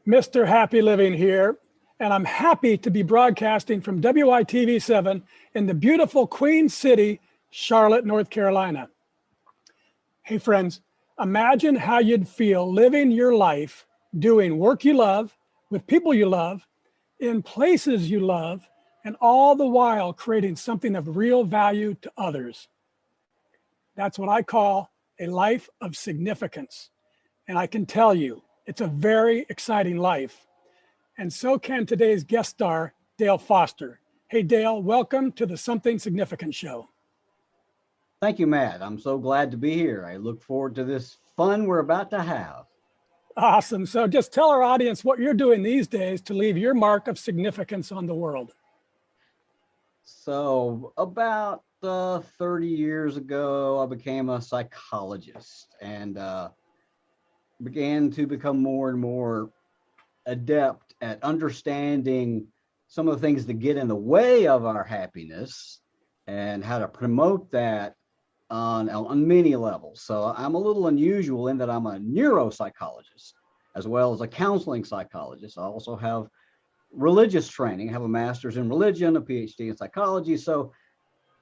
Mr. Happy Living here, and I'm happy to be broadcasting from WITV7 in the beautiful Queen City, Charlotte, North Carolina. Hey friends, imagine how you'd feel living your life, doing work you love, with people you love, in places you love, and all the while creating something of real value to others. That's what I call a life of significance. And I can tell you, it's a very exciting life. And so can today's guest star, Dale Foster. Hey, Dale, welcome to the Something Significant Show. Thank you, Matt. I'm so glad to be here. I look forward to this fun we're about to have. Awesome. So just tell our audience what you're doing these days to leave your mark of significance on the world. So about 30 years ago, I became a psychologist and began to become more and more adept at understanding some of the things that get in the way of our happiness and how to promote that on many levels. So I'm a little unusual in that I'm a neuropsychologist as well as a counseling psychologist. I also have religious training. I have a master's in religion, a PhD in psychology. So,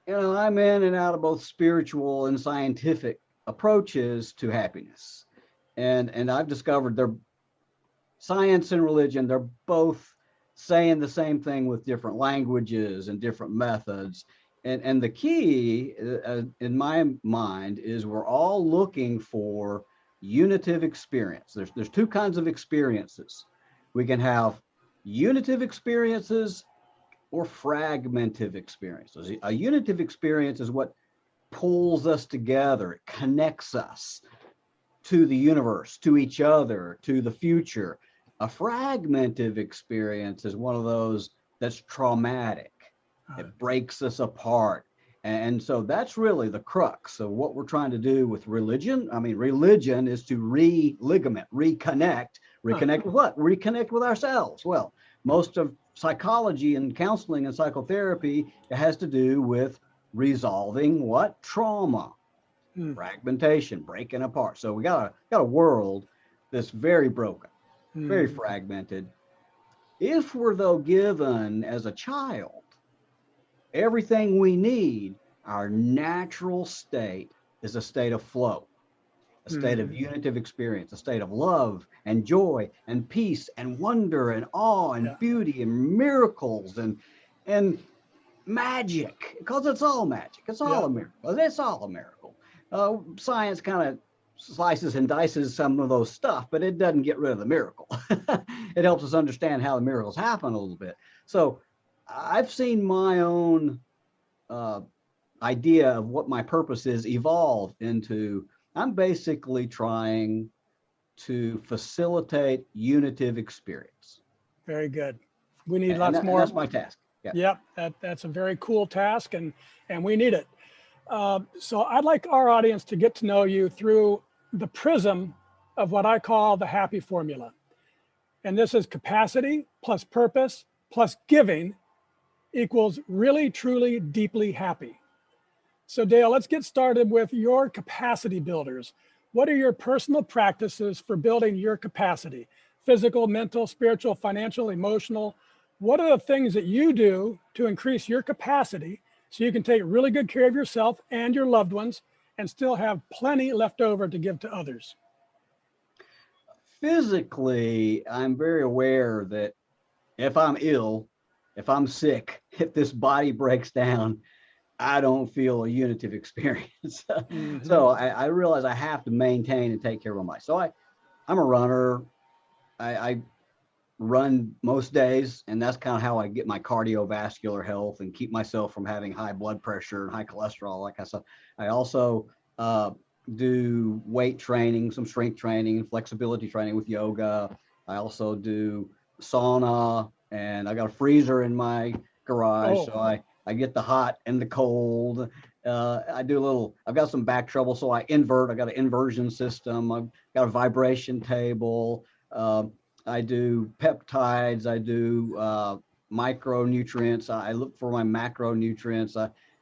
I'm in and out of both spiritual and scientific approaches to happiness. And I've discovered they're science and religion, they're both saying the same thing with different languages and different methods. And the key in my mind is we're all looking for unitive experience. There's two kinds of experiences. We can have unitive experiences or fragmentive experiences. A unitive experience is what pulls us together. It connects us to the universe, to each other, to the future. A fragmentive experience is one of those that's traumatic. It breaks us apart. And so that's really the crux of what we're trying to do with religion. I mean, religion is to reconnect. Reconnect with what? Reconnect with ourselves. Well, most of psychology and counseling and psychotherapy has to do with resolving what? Trauma. Fragmentation, breaking apart. So we got a world that's very broken, very fragmented. If we're though given as a child everything we need, our natural state is a state of flow, a state of unitive experience, a state of love and joy and peace and wonder and awe and beauty and miracles and magic, because it's all magic. It's all a miracle. It's all a miracle. Science kind of slices and dices some of those stuff, but it doesn't get rid of the miracle. It helps us understand how the miracles happen a little bit. So I've seen my own idea of what my purpose is evolve into, I'm basically trying to facilitate unitive experience. Very good. We need lots more. That's my task. Yep, that's a very cool task, and we need it. So I'd like our audience to get to know you through the prism of what I call the happy formula. And this is capacity plus purpose plus giving equals really, truly, deeply happy. So Dale, let's get started with your capacity builders. What are your personal practices for building your capacity? Physical, mental, spiritual, financial, emotional. What are the things that you do to increase your capacity so you can take really good care of yourself and your loved ones and still have plenty left over to give to others? Physically, I'm very aware that if I'm ill, if I'm sick, if this body breaks down, I don't feel a unitive experience. So I realize I have to maintain and take care of my body. So I'm a runner. I run most days, and that's kind of how I get my cardiovascular health and keep myself from having high blood pressure and high cholesterol, like I said. I also do weight training, some strength training and flexibility training with yoga. I also do sauna, and I got a freezer in my garage. So I get the hot and the cold. I've got some back trouble, so I invert. I got an inversion system. I've got a vibration table. I do peptides. I do micronutrients. I look for my macronutrients.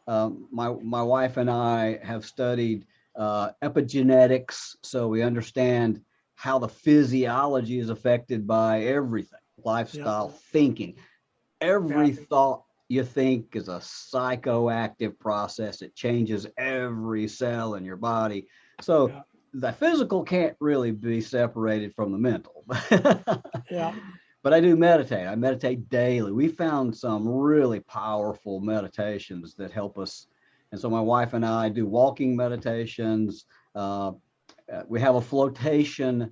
My wife and I have studied epigenetics, so we understand how the physiology is affected by everything, lifestyle, thinking. Every thought you think is a psychoactive process. It changes every cell in your body. So the physical can't really be separated from the mental. But I do meditate. I meditate daily. We found some really powerful meditations that help us. And so my wife and I do walking meditations. We have a flotation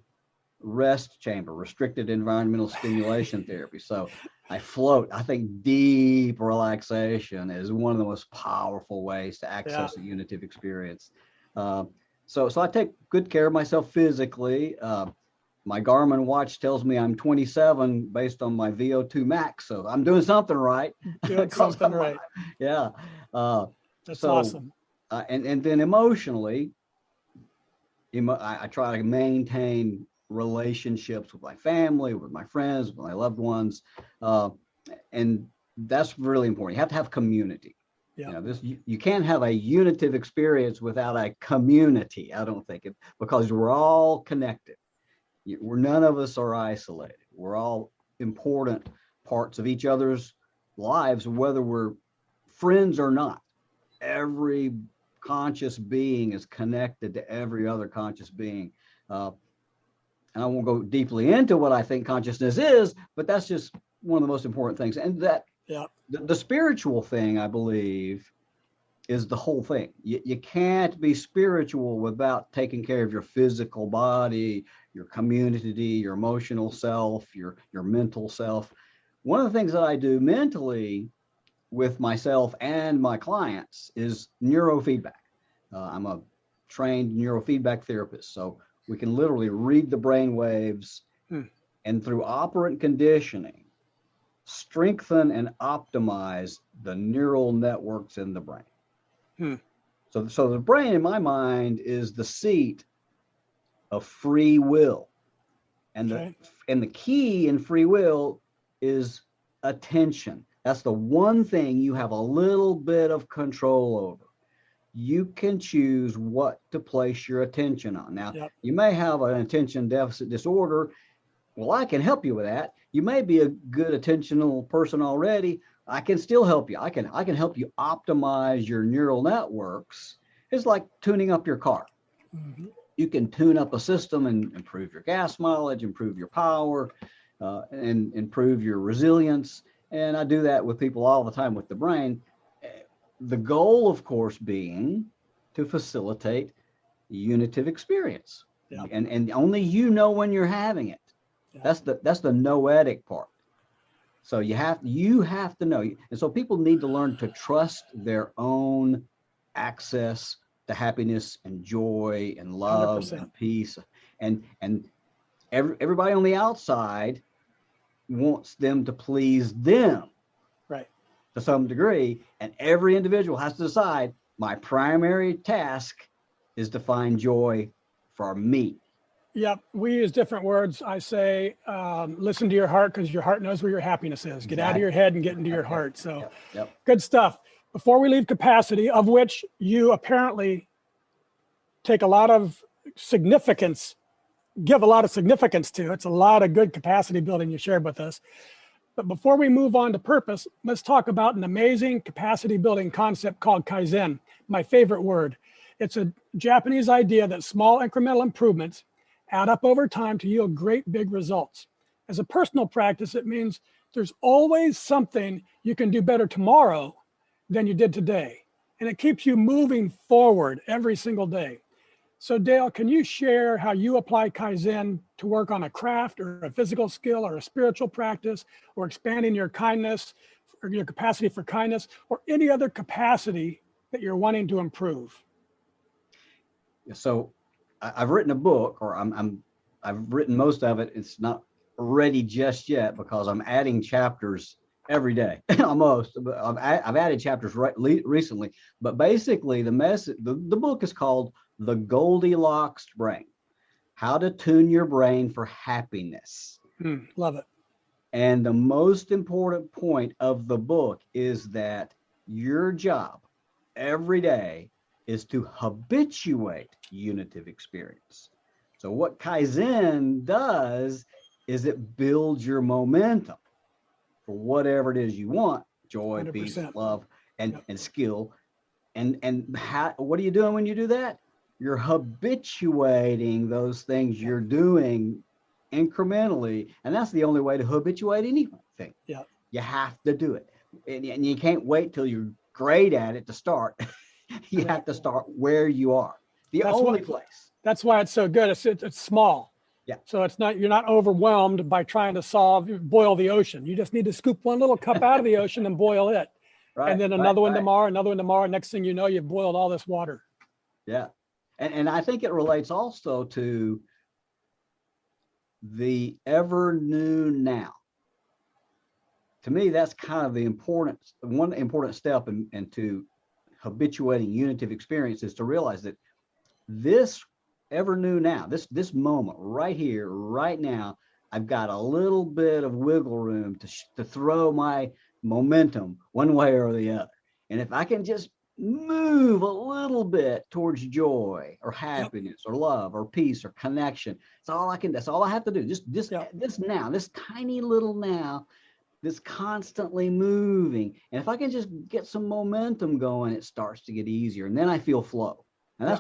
rest chamber, restricted environmental stimulation therapy. So I float. I think deep relaxation is one of the most powerful ways to access a unitive experience. So I take good care of myself physically. My Garmin watch tells me I'm 27 based on my VO2 max. So I'm doing something right. Doing something right. Yeah. That's awesome. And then emotionally, I try to maintain relationships with my family, with my friends, with my loved ones. And that's really important. You have to have community. Yeah. You can't have a unitive experience without a community, I don't think, because we're all connected. None of us are isolated. We're all important parts of each other's lives, whether we're friends or not. Every conscious being is connected to every other conscious being. And I won't go deeply into what I think consciousness is, but that's just one of the most important things. And that the spiritual thing, I believe, is the whole thing. You can't be spiritual without taking care of your physical body, your community, your emotional self, your mental self. One of the things that I do mentally with myself and my clients is neurofeedback. I'm a trained neurofeedback therapist, so we can literally read the brain waves and through operant conditioning, strengthen and optimize the neural networks in the brain. So the brain, in my mind, is the seat of free will. And the key in free will is attention. That's the one thing you have a little bit of control over. You can choose what to place your attention on. Now, you may have an attention deficit disorder. Well, I can help you with that. You may be a good attentional person already. I can still help you. I can help you optimize your neural networks. It's like tuning up your car. You can tune up a system and improve your gas mileage, improve your power, and improve your resilience. And I do that with people all the time with the brain. The goal, of course, being to facilitate unitive experience. And only you know when you're having it. That's the noetic part. So you have to know. And so people need to learn to trust their own access to happiness and joy and love 100%. And peace. And everybody on the outside wants them to please them. Right. To some degree. And every individual has to decide, my primary task is to find joy for me. Yep. We use different words. I say, listen to your heart, because your heart knows where your happiness is. Get out of your head and get into your heart. So good stuff. Before we leave capacity, of which you apparently take a lot of significance, give a lot of significance to. It's a lot of good capacity building you shared with us. But before we move on to purpose, let's talk about an amazing capacity building concept called Kaizen, my favorite word. It's a Japanese idea that small incremental improvements add up over time to yield great big results. As a personal practice, it means there's always something you can do better tomorrow than you did today. And it keeps you moving forward every single day. So Dale, can you share how you apply Kaizen to work on a craft or a physical skill or a spiritual practice, or expanding your kindness or your capacity for kindness, or any other capacity that you're wanting to improve? So I've written a book, or I've written most of it. It's not ready just yet because I'm adding chapters every day, almost. I've added chapters recently, but basically the book is called The Goldilocks Brain: How to Tune Your Brain for Happiness. Love it. And the most important point of the book is that your job every day is to habituate unitive experience. So what Kaizen does is it builds your momentum for whatever it is you want: joy, peace, 100%. love, and Yep. and skill. And what are you doing when you do that? You're habituating those things you're doing incrementally, and that's the only way to habituate anything. Yeah. You have to do it, and you can't wait till you're great at it to start. You have to start where you are. The only place. That's why it's so good. It's small. Yeah. So you're not overwhelmed by trying to boil the ocean. You just need to scoop one little cup out of the ocean and boil it. Right. And then another one tomorrow, another one tomorrow. Next thing you know, you've boiled all this water. Yeah. And I think it relates also to the ever new now. To me, that's kind of one important step into habituating unitive experience, is to realize that this ever new now, this moment right here, right now, I've got a little bit of wiggle room to throw my momentum one way or the other. And if I can just move a little bit towards joy or happiness or love or peace or connection, that's all I have to do. Just this now, this tiny little now, this constantly moving. And if I can just get some momentum going, it starts to get easier. And then I feel flow. And that's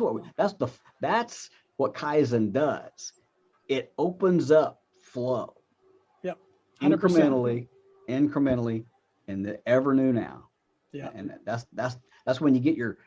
what Kaizen does. It opens up flow. Yep. 100%. Incrementally in the ever new now. Yeah. And that's when you get your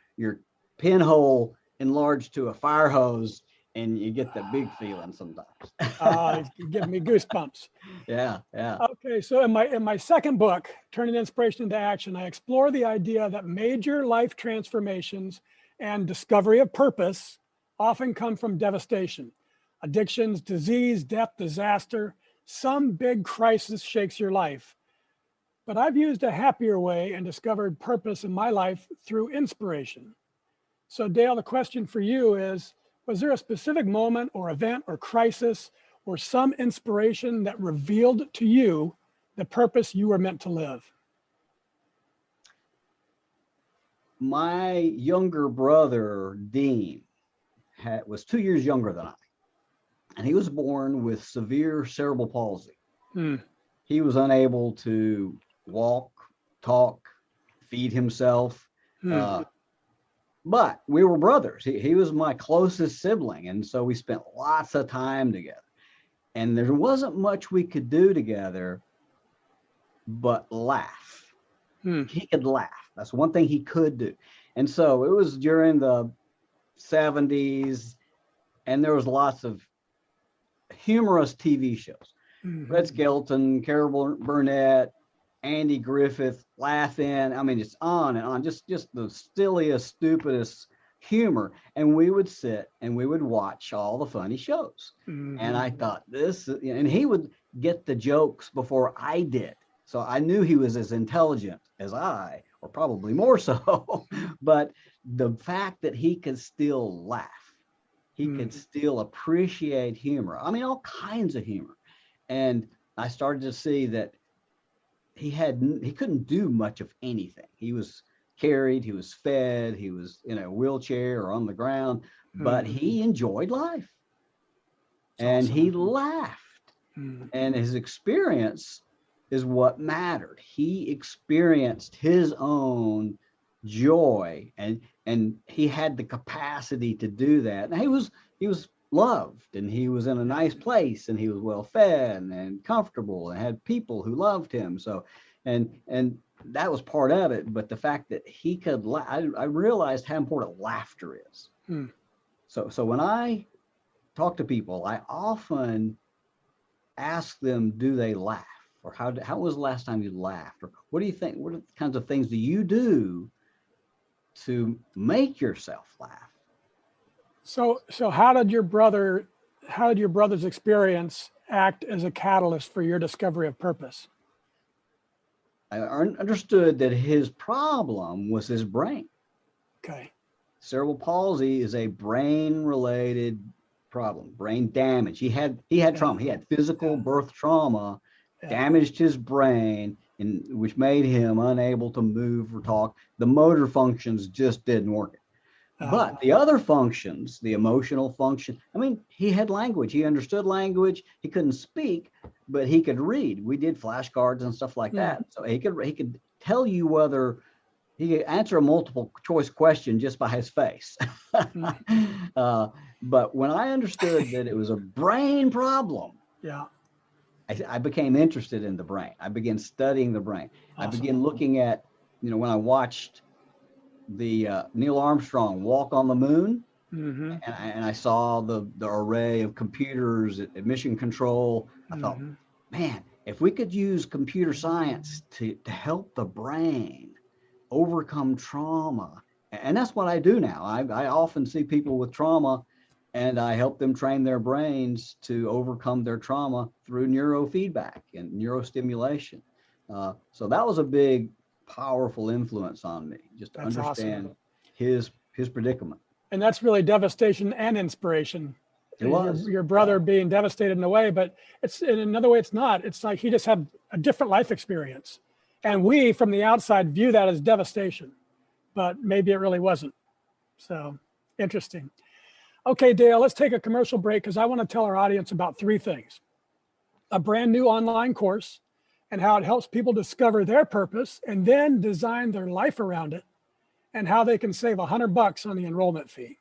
pinhole enlarged to a fire hose, and you get that big feeling sometimes. You're giving me goosebumps. Yeah. Okay, so in my second book, Turning Inspiration into Action, I explore the idea that major life transformations and discovery of purpose often come from devastation. Addictions, disease, death, disaster, some big crisis shakes your life. But I've used a happier way and discovered purpose in my life through inspiration. So Dale, the question for you is, was there a specific moment or event or crisis or some inspiration that revealed to you the purpose you were meant to live? My younger brother, Dean, was 2 years younger than I, and he was born with severe cerebral palsy. He was unable to walk, talk, feed himself. But we were brothers. He was my closest sibling. And so we spent lots of time together. And there wasn't much we could do together but laugh. He could laugh. That's one thing he could do. And so it was during the 70s, and there was lots of humorous TV shows. Red Skelton, Carol Burnett, Andy Griffith, laughing. I mean, it's on and on, just the silliest, stupidest humor. And we would sit and we would watch all the funny shows. And I thought and he would get the jokes before I did. So I knew he was as intelligent as I, or probably more so. But the fact that he could still laugh, he could still appreciate humor. I mean, all kinds of humor. And I started to see that he couldn't do much of anything. He was carried, he was fed, he was in a wheelchair or on the ground, but he enjoyed life. And he laughed. And his experience is what mattered. He experienced his own joy, and he had the capacity to do that. And he was loved, and he was in a nice place, and he was well fed and comfortable and had people who loved him. So and that was part of it. But the fact that he could I realized how important laughter is. So when I talk to people, I often ask them, do they laugh? Or how was the last time you laughed? Or what do you think? What kinds of things do you do to make yourself laugh? So how did your brother's experience act as a catalyst for your discovery of purpose? I understood that his problem was his brain. Okay. Cerebral palsy is a brain-related problem, brain damage. He had trauma. He had physical birth trauma, damaged his brain, which made him unable to move or talk. The motor functions just didn't work. But the other functions, the emotional function, I mean, he had language. He understood language. He couldn't speak, but he could read. We did flashcards and stuff like that. So he could tell you whether he could answer a multiple choice question just by his face. But when I understood that it was a brain problem, I became interested in the brain. I began studying the brain. Awesome. I began looking at, when I watched the Neil Armstrong walk on the moon, and I saw the array of computers at mission control, I thought, man, if we could use computer science to help the brain overcome trauma, and that's what I do now. I often see people with trauma, and I help them train their brains to overcome their trauma through neurofeedback and neurostimulation. So that was a big, powerful influence on me, just to understand his predicament. And that's really devastation and inspiration. It was your brother being devastated in a way, but it's in another way, it's not. It's like he just had a different life experience. And we from the outside view that as devastation, but maybe it really wasn't. So interesting. Okay, Dale, let's take a commercial break because I want to tell our audience about 3 things. A brand new online course and how it helps people discover their purpose and then design their life around it, and how they can save $100 on the enrollment fee.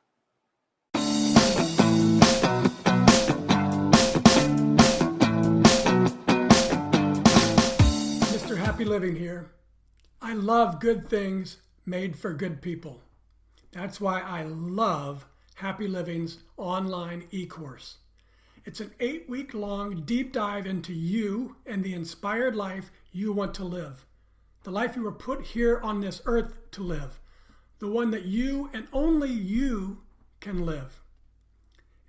Mr. Happy Living here. I love good things made for good people. That's why I love Happy Living's online e-course. It's an 8-week-long deep dive into you and the inspired life you want to live. The life you were put here on this earth to live. The one that you and only you can live.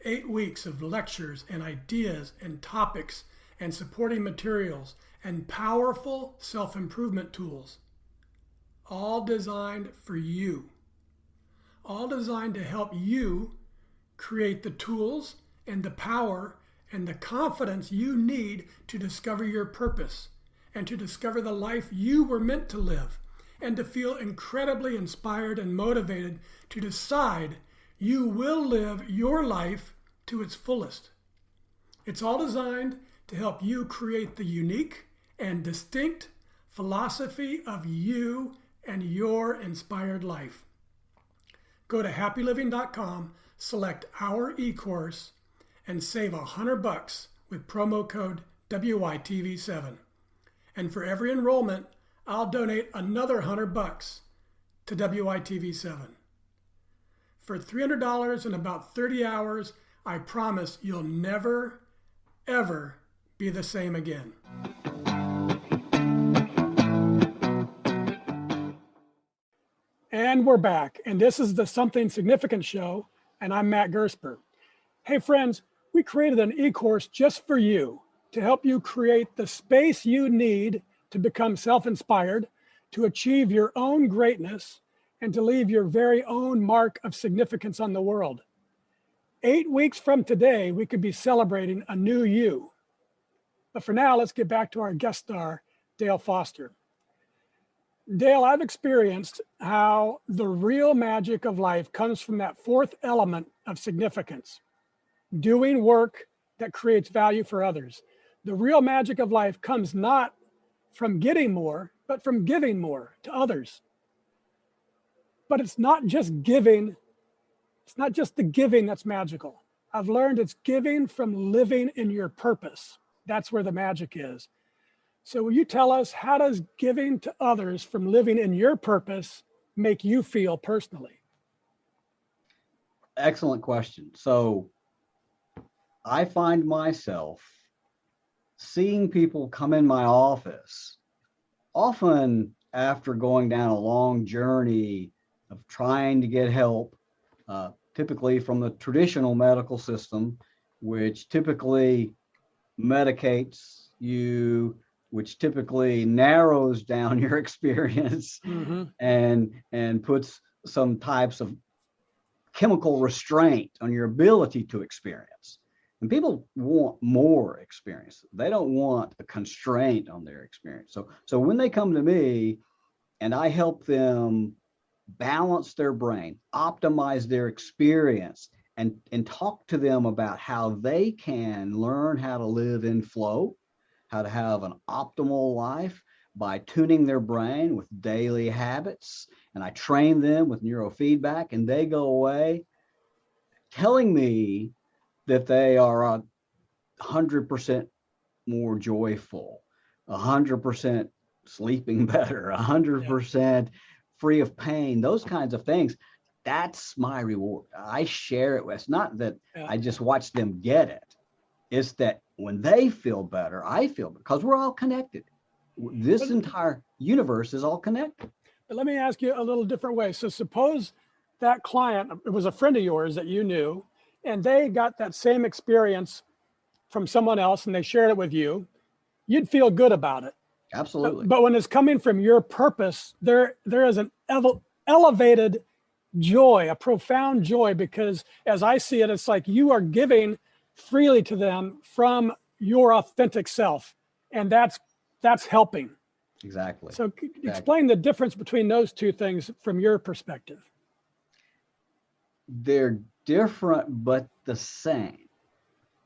8 weeks of lectures and ideas and topics and supporting materials and powerful self-improvement tools. All designed for you. All designed to help you create the tools and the power and the confidence you need to discover your purpose and to discover the life you were meant to live, and to feel incredibly inspired and motivated to decide you will live your life to its fullest. It's all designed to help you create the unique and distinct philosophy of you and your inspired life. Go to happyliving.com, select our e-course, and save $100 with promo code WYTV7. And for every enrollment, I'll donate another $100 to WITV7. For $300 and about 30 hours, I promise you'll never, ever be the same again. And we're back, and this is the Something Significant show, and I'm Matt Gersper. Hey friends, we created an e-course just for you to help you create the space you need to become self-inspired, to achieve your own greatness, and to leave your very own mark of significance on the world. 8 weeks from today, we could be celebrating a new you. But for now, let's get back to our guest star, Dale Foster. Dale, I've experienced how the real magic of life comes from that 4th element of significance, doing work that creates value for others. The real magic of life comes not from getting more, but from giving more to others. But it's not just giving. It's not just the giving that's magical. I've learned it's giving from living in your purpose. That's where the magic is. So will you tell us, how does giving to others from living in your purpose make you feel personally? Excellent question. So I find myself seeing people come in my office, often after going down a long journey of trying to get help, typically from the traditional medical system, which typically medicates you, which typically narrows down your experience and puts some types of chemical restraint on your ability to experience. And people want more experience. They don't want a constraint on their experience. So when they come to me and I help them balance their brain, optimize their experience, and talk to them about how they can learn how to live in flow, how to have an optimal life by tuning their brain with daily habits. And I train them with neurofeedback, and they go away telling me that they are 100% more joyful, 100% sleeping better, 100% free of pain, those kinds of things. That's my reward. I share it with. It's not that I just watch them get it. It's that when they feel better, I feel better, because we're all connected. This entire universe is all connected. But let me ask you a little different way. So suppose that client, it was a friend of yours that you knew, and they got that same experience from someone else and they shared it with you. You'd feel good about it. Absolutely. But when it's coming from your purpose, there is an elevated joy, a profound joy, because as I see it, it's like you are giving freely to them from your authentic self, and that's helping. Exactly. So explain the difference between those two things from your perspective. They're different, but the same.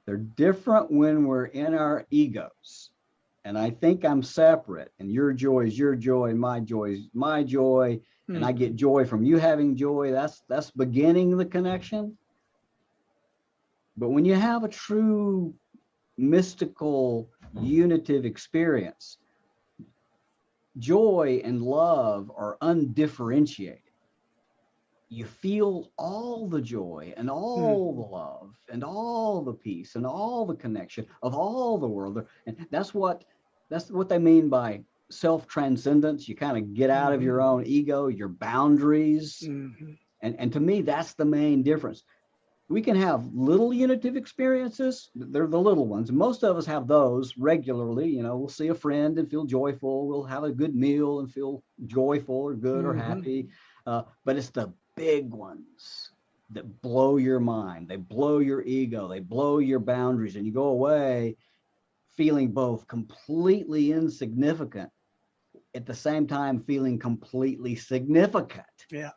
They're different when we're in our egos. And I think I'm separate, and your joy is your joy, and my joy is my joy. And I get joy from you having joy. That's beginning the connection. But when you have a true mystical unitive experience, joy and love are undifferentiated. You feel all the joy and all the love and all the peace and all the connection of all the world. And that's what they mean by self-transcendence. You kind of get out of your own ego, your boundaries. And to me, that's the main difference. We can have little unitive experiences. They're the little ones. Most of us have those regularly. You know, we'll see a friend and feel joyful. We'll have a good meal and feel joyful or good or happy. But it's the big ones that blow your mind. They blow your ego. They blow your boundaries. And you go away feeling both completely insignificant, at the same time feeling completely significant. Yeah.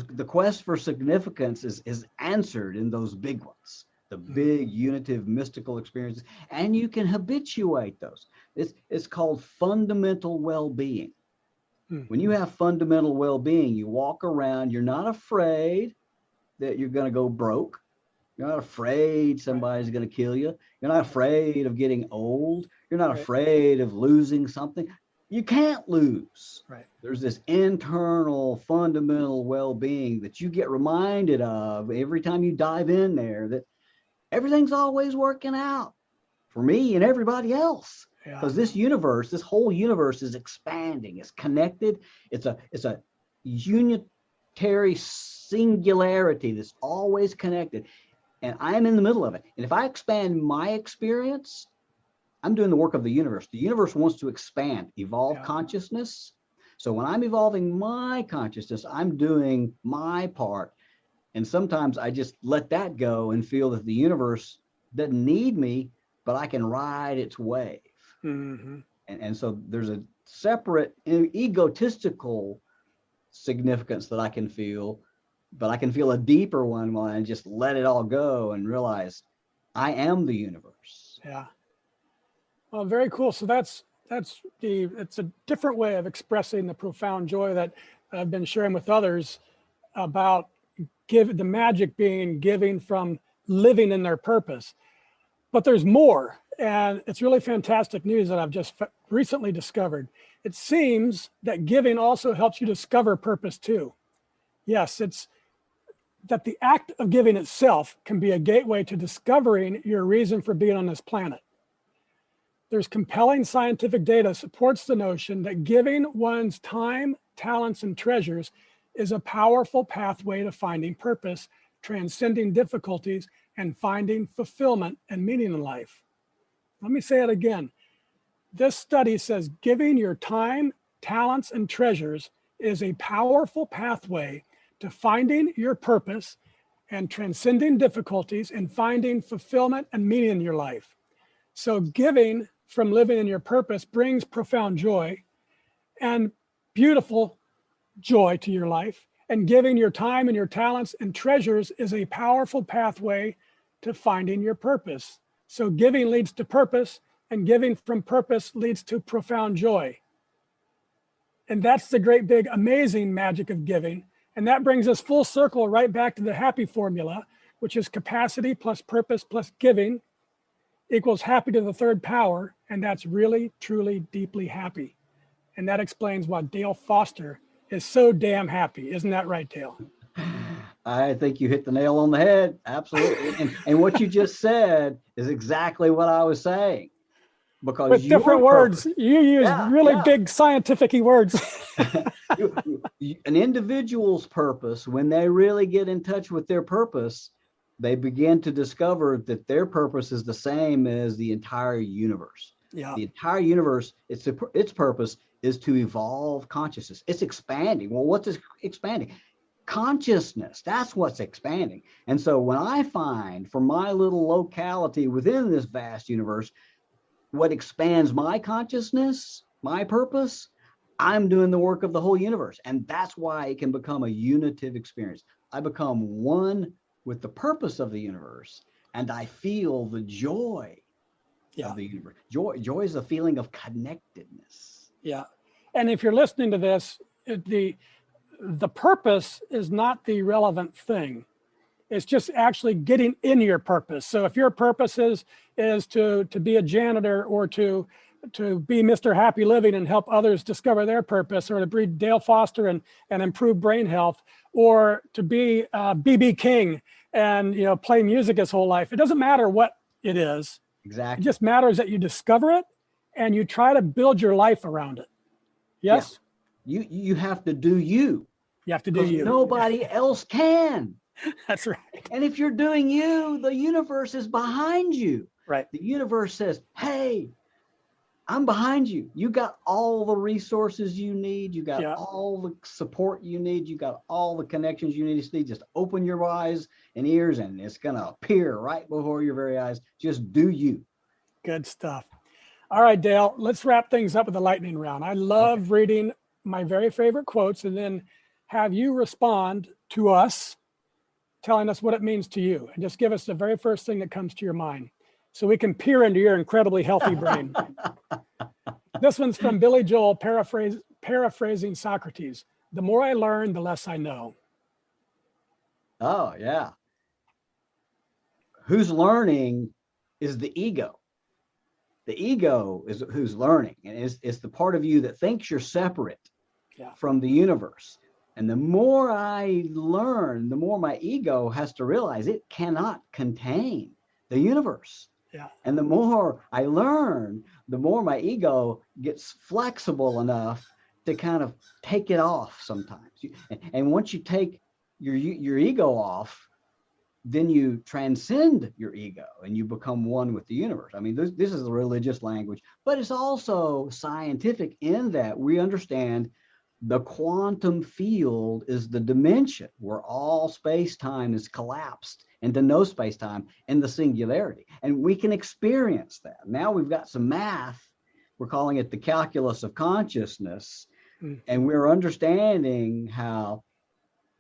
The quest for significance is answered in those big ones, the big unitive mystical experiences, and you can habituate those. It's called fundamental well-being. When you have fundamental well-being, you walk around, you're not afraid that you're going to go broke. You're not afraid somebody's going to kill you. You're not afraid of getting old. You're not afraid of losing something. You can't lose. Right. There's this internal fundamental well-being that you get reminded of every time you dive in there, that everything's always working out for me and everybody else. Because this universe, this whole universe is expanding. It's connected. It's a unitary singularity that's always connected. And I'm in the middle of it. And if I expand my experience, I'm doing the work of the universe. The universe wants to expand, evolve consciousness. So when I'm evolving my consciousness, I'm doing my part. And sometimes I just let that go and feel that the universe doesn't need me, but I can ride its wave. And so there's a separate egotistical significance that I can feel, but I can feel a deeper one when I just let it all go and realize I am the universe. Yeah. Well, very cool. So it's a different way of expressing the profound joy that I've been sharing with others about the magic being giving from living in their purpose. But there's more, and it's really fantastic news that I've just recently discovered. It seems that giving also helps you discover purpose too. Yes, it's that the act of giving itself can be a gateway to discovering your reason for being on this planet. There's compelling scientific data supports the notion that giving one's time, talents, and treasures is a powerful pathway to finding purpose, transcending difficulties, and finding fulfillment and meaning in life. Let me say it again. This study says giving your time, talents, and treasures is a powerful pathway to finding your purpose and transcending difficulties and finding fulfillment and meaning in your life. So giving from living in your purpose brings profound joy and beautiful joy to your life, and giving your time and your talents and treasures is a powerful pathway to finding your purpose. So giving leads to purpose, and giving from purpose leads to profound joy. And that's the great, big, amazing magic of giving. And that brings us full circle right back to the happy formula, which is capacity plus purpose plus giving equals happy to the third power. And that's really, truly, deeply happy. And that explains why Dale Foster is so damn happy. Isn't that right, Dale? I think you hit the nail on the head. Absolutely. And what you just said is exactly what I was saying. Because with different words, you use really big scientific-y words. An individual's purpose, when they really get in touch with their purpose, they begin to discover that their purpose is the same as the entire universe. Yeah. The entire universe, its purpose is to evolve consciousness. It's expanding. Well, what's expanding? Consciousness. That's what's expanding. And so when I find for my little locality within this vast universe, what expands my consciousness, my purpose, I'm doing the work of the whole universe. And that's why it can become a unitive experience. I become one with the purpose of the universe, and I feel the joy of the universe. Joy is a feeling of connectedness. Yeah. And if you're listening to this, the purpose is not the relevant thing. It's just actually getting in your purpose. So if your purpose is to be a janitor, or to be Mr. Happy Living and help others discover their purpose, or to breed Dale Foster and improve brain health, or to be B.B. King and play music his whole life, it doesn't matter what it is. Exactly. It just matters that you discover it and you try to build your life around it. Yes? Yeah. You have to do you. You have to do you. Nobody else can. That's right. And if you're doing you, the universe is behind you. Right. The universe says, hey, I'm behind you. You got all the resources you need. You got all the support you need. You got all the connections you need to see. Just open your eyes and ears, and it's going to appear right before your very eyes. Just do you. Good stuff. All right, Dale, let's wrap things up with a lightning round. I love reading my very favorite quotes and then have you respond to us, telling us what it means to you. And just give us the very first thing that comes to your mind, so we can peer into your incredibly healthy brain. This one's from Billy Joel, paraphrasing Socrates. The more I learn, the less I know. Oh, yeah. Who's learning is the ego. The ego is who's learning. And it's the part of you that thinks you're separate from the universe. And the more I learn, the more my ego has to realize it cannot contain the universe. Yeah. And the more I learn, the more my ego gets flexible enough to kind of take it off sometimes. And once you take your ego off, then you transcend your ego and you become one with the universe. I mean, this is the religious language, but it's also scientific in that we understand the quantum field is the dimension where all space-time is collapsed into no space-time in the singularity. And we can experience that. Now we've got some math. We're calling it the calculus of consciousness. And we're understanding how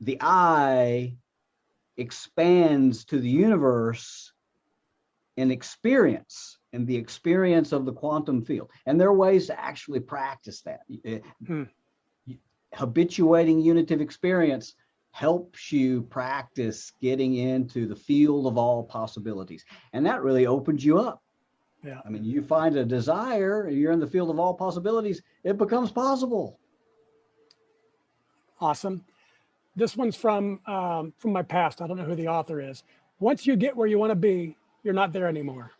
the I expands to the universe in experience, in the experience of the quantum field. And there are ways to actually practice that. Habituating unitive experience helps you practice getting into the field of all possibilities. And that really opens you up. Yeah. I mean, you find a desire, and you're in the field of all possibilities, it becomes possible. Awesome. This one's from my past. I don't know who the author is. Once you get where you want to be, you're not there anymore.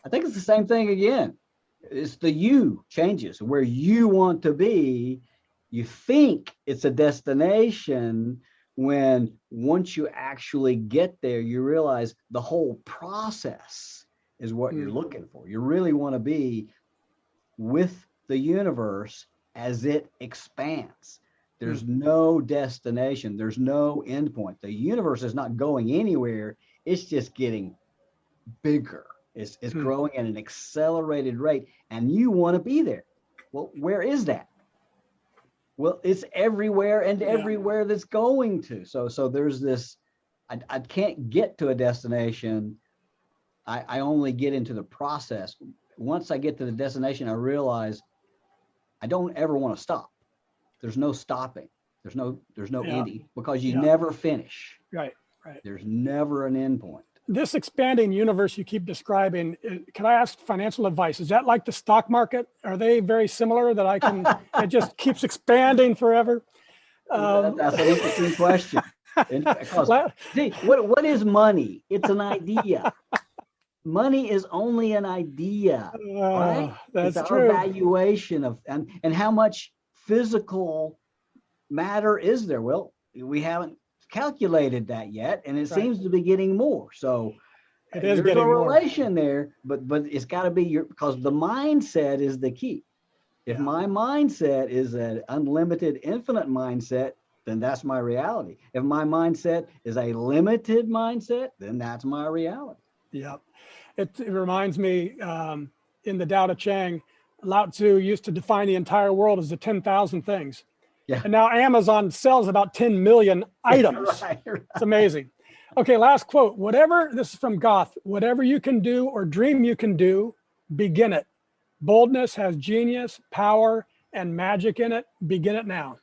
I think it's the same thing again. It's the you changes. Where you want to be, you think it's a destination, when once you actually get there, you realize the whole process is what you're looking for. You really want to be with the universe as it expands. There's no destination. There's no endpoint. The universe is not going anywhere. It's just getting bigger. It's growing at an accelerated rate, and you want to be there. Well, where is that? Well, it's everywhere and Yeah. everywhere that's going to. So there's this, I can't get to a destination. I only get into the process. Once I get to the destination, I realize I don't ever want to stop. There's no stopping. There's no Yeah. ending, because you Yeah. never finish. Right, right. There's never an end point. This expanding universe you keep describing, can I ask financial advice? Is that like the stock market? Are they very similar that I can, it just keeps expanding forever? That's an interesting question. Because, La- see, what is money? It's an idea. Money is only an idea, right? That's it's true. our valuation of and how much physical matter is there. Well, we haven't calculated that yet, and it Right. seems to be getting more. So It is there's getting a more. relation there, but it's got to be because the mindset is the key. If Yeah. my mindset is an unlimited, infinite mindset, then that's my reality. If my mindset is a limited mindset, then that's my reality. Yeah. It reminds me, in the Tao Te Ching, Lao Tzu used to define the entire world as the 10,000 things. Yeah. And now Amazon sells about 10 million items. Right. It's amazing. Okay, last quote. This is from Goth. Whatever you can do or dream you can do, begin it. Boldness has genius, power, and magic in it. Begin it now.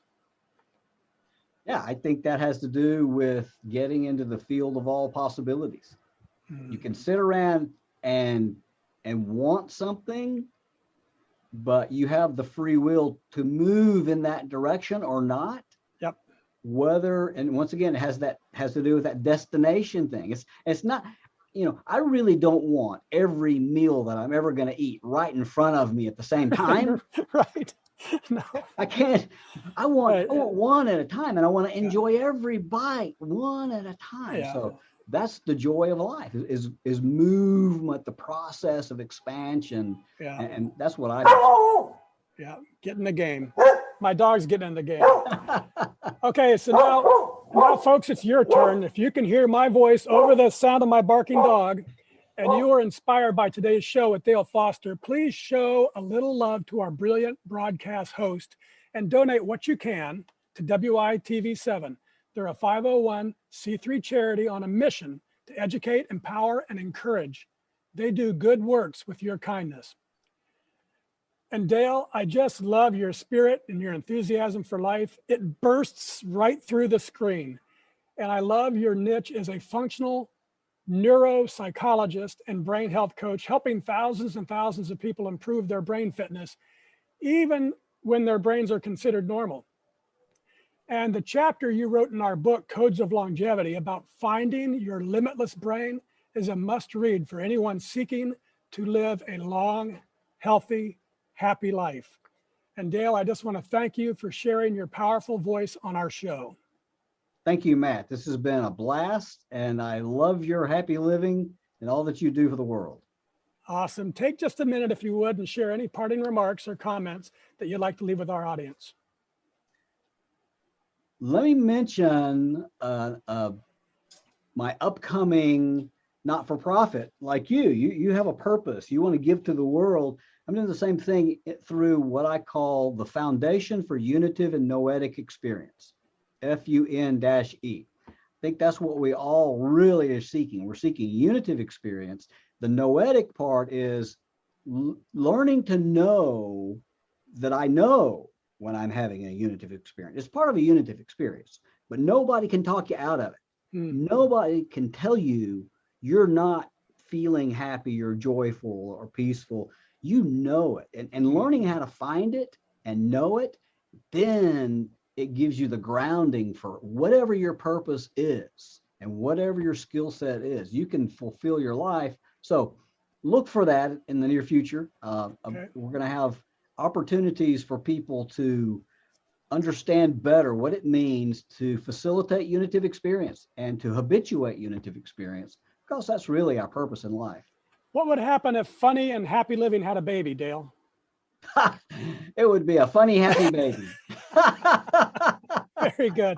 Yeah, I think that has to do with getting into the field of all possibilities. You can sit around and want something, but you have the free will to move in that direction or not. Yep. And once again, it has to do with that destination thing. It's not, I really don't want every meal that I'm ever going to eat right in front of me at the same time. Right. No. I can't. I want Right. one at a time, and I want to enjoy every bite one at a time. Yeah. So that's the joy of life is movement, the process of expansion, Yeah. and that's what I do. Yeah. Get in the game. My dog's getting in the game. Okay, so now, folks, it's your turn. If you can hear my voice over the sound of my barking dog, and you are inspired by today's show with Dale Foster, please show a little love to our brilliant broadcast host and donate what you can to WITV7. They're a 501c3 charity on a mission to educate, empower, and encourage. They do good works with your kindness. And Dale, I just love your spirit and your enthusiasm for life. It bursts right through the screen. And I love your niche as a functional neuropsychologist and brain health coach, helping thousands and thousands of people improve their brain fitness, even when their brains are considered normal. And the chapter you wrote in our book, Codes of Longevity, about finding your limitless brain is a must read for anyone seeking to live a long, healthy, happy life. And Dale, I just want to thank you for sharing your powerful voice on our show. Thank you, Matt. This has been a blast, and I love your happy living and all that you do for the world. Awesome. Take just a minute, if you would, and share any parting remarks or comments that you'd like to leave with our audience. Let me mention my upcoming not-for-profit. Like you have a purpose. You want to give to the world. I'm doing the same thing through what I call the Foundation for Unitive and Noetic Experience, FUN-E. I think that's what we all really are seeking. We're seeking unitive experience. The noetic part is learning to know that I know when I'm having a unitive experience. It's part of a unitive experience, but nobody can talk you out of it. Nobody can tell you you're not feeling happy or joyful or peaceful. You know it. And learning how to find it and know it, then it gives you the grounding for whatever your purpose is and whatever your skill set is. You can fulfill your life. So look for that in the near future. Okay. We're going to have opportunities for people to understand better what it means to facilitate unitive experience and to habituate unitive experience, because that's really our purpose in life. What would happen if Funny and Happy Living had a baby, Dale? It would be a funny, happy baby. Very good.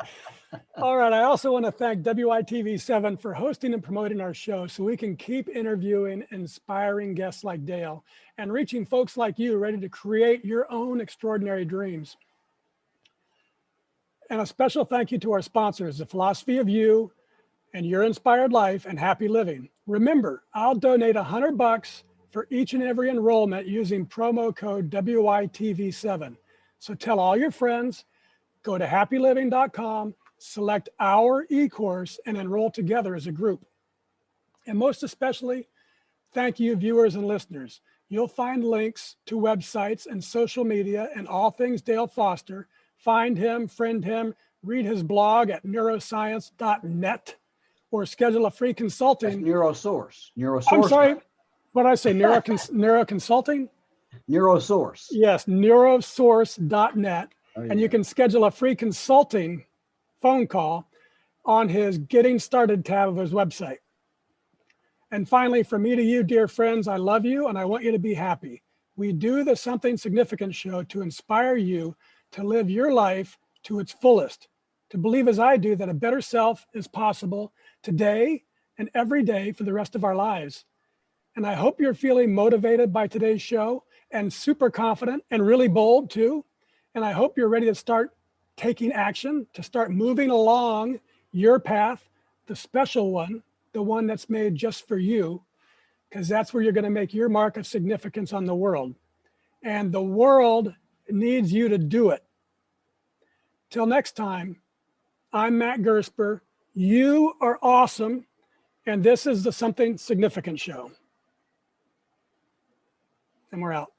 All right. I also want to thank WITV7 for hosting and promoting our show so we can keep interviewing inspiring guests like Dale and reaching folks like you ready to create your own extraordinary dreams. And a special thank you to our sponsors, The Philosophy of You and Your Inspired Life and Happy Living. Remember, I'll donate $100 for each and every enrollment using promo code WITV7. So tell all your friends, go to happyliving.com, select our e-course, and enroll together as a group. And most especially, thank you, viewers and listeners. You'll find links to websites and social media and all things Dale Foster. Find him, friend him, read his blog at neuroscience.net, or schedule a free That's consulting. Neurosource. Neurosource. I'm sorry, what did I say? Neuroconsulting? Neurosource. Yes, neurosource.net. Oh, And yeah. you can schedule a free consulting phone call on his Getting Started tab of his website. And finally, from me to you, dear friends, I love you and I want you to be happy. We do the Something Significant show to inspire you to live your life to its fullest, to believe as I do that a better self is possible today and every day for the rest of our lives. And I hope you're feeling motivated by today's show and super confident and really bold too. And I hope you're ready to start taking action, to start moving along your path, the special one, the one that's made just for you, because that's where you're going to make your mark of significance on the world. And the world needs you to do it. Till next time, I'm Matt Gersper. You are awesome. And this is the Something Significant show. And we're out.